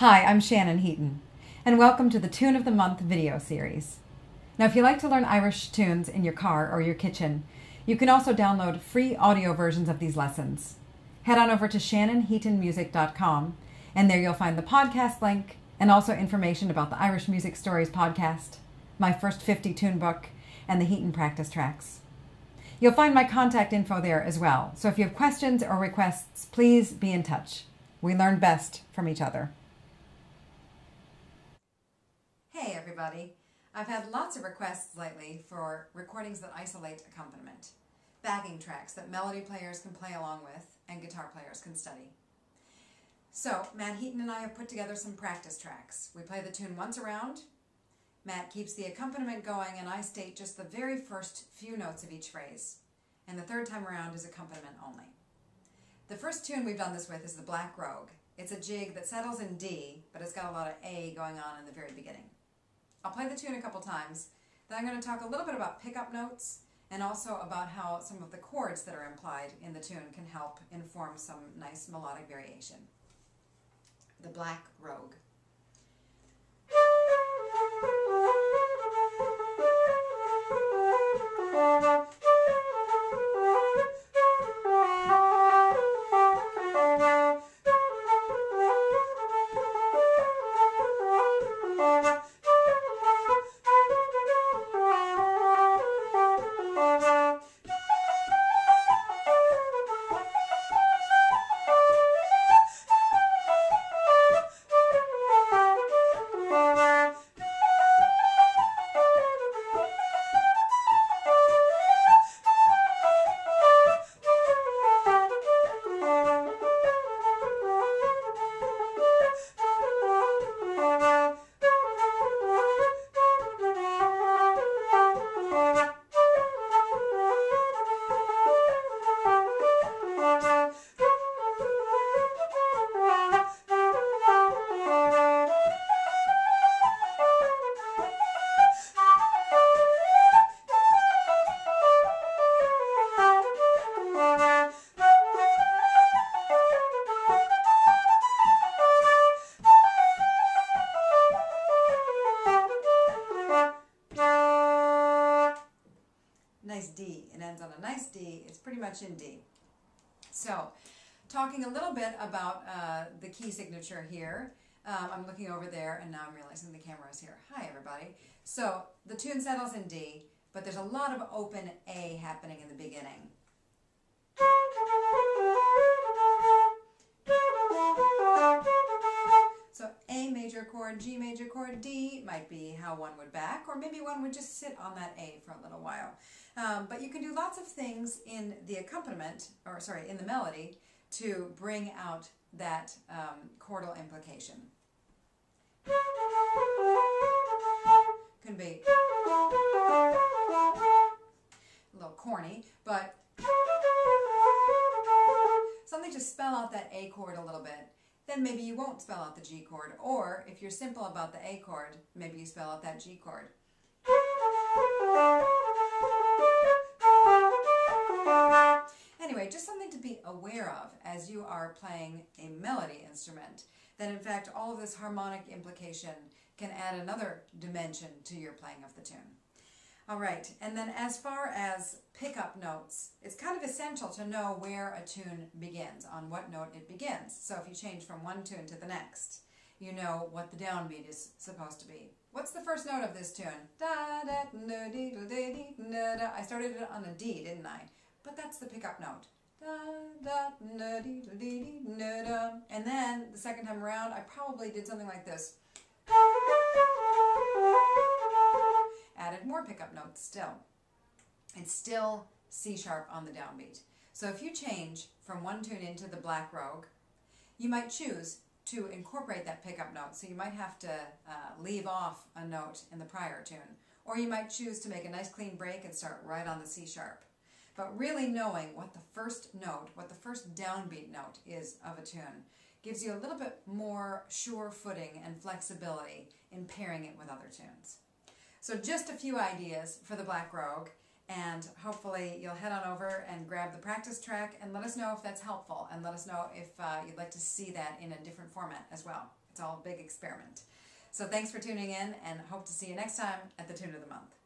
Hi, I'm Shannon Heaton, and welcome to the Tune of the Month video series. Now, if you like to learn Irish tunes in your car or your kitchen, you can also download free audio versions of these lessons. Head on over to shannonheatonmusic.com, and there you'll find the podcast link and also information about the Irish Music Stories podcast, my first 50 tune book, and the Heaton practice tracks. You'll find my contact info there as well, so if you have questions or requests, please be in touch. We learn best from each other. Hey everybody, I've had lots of requests lately for recordings that isolate accompaniment, backing tracks that melody players can play along with and guitar players can study. So Matt Heaton and I have put together some practice tracks. We play the tune once around, Matt keeps the accompaniment going, and I state just the very first few notes of each phrase, and the third time around is accompaniment only. The first tune we've done this with is the Black Rogue. It's a jig that settles in D, but it's got a lot of A going on in the very beginning. I'll play the tune a couple times, then I'm going to talk a little bit about pickup notes and also about how some of the chords that are implied in the tune can help inform some nice melodic variation. The Black Rogue. Nice D. It ends on a nice D. It's pretty much in D. So, talking a little bit about the key signature here. I'm looking over there and now I'm realizing the camera is here. Hi everybody. So, the tune settles in D, but there's a lot of open A happening in the beginning. So A major chord, G major chord, D might be how one would back, or maybe one would just sit on that A for a little while. But you can do lots of things in the accompaniment, or sorry, in the melody, to bring out that chordal implication. Can be a little corny, but something to spell out that A chord a little bit. Then maybe you won't spell out the G chord, or if you're simple about the A chord, maybe you spell out that G chord. Anyway, just something to be aware of as you are playing a melody instrument, that in fact all of this harmonic implication can add another dimension to your playing of the tune. All right, and then as far as pickup notes, it's kind of essential to know where a tune begins, on what note it begins. So if you change from one tune to the next, you know what the downbeat is supposed to be. What's the first note of this tune? Da da da dee dee da da. I started it on a D, didn't I? But that's the pickup note. Da da da dee dee da da. And then the second time around, I probably did something like this. Added more pickup notes still. It's still C sharp on the downbeat. So if you change from one tune into the Black Rogue, you might choose to incorporate that pickup note. So you might have to leave off a note in the prior tune. Or you might choose to make a nice clean break and start right on the C sharp. But really knowing what the first note, what the first downbeat note is of a tune, gives you a little bit more sure footing and flexibility in pairing it with other tunes. So just a few ideas for the Black Rogue, And hopefully you'll head on over and grab the practice track and let us know if that's helpful, and let us know if you'd like to see that in a different format as well. It's all a big experiment. So thanks for tuning in, and hope to see you next time at the Tune of the Month.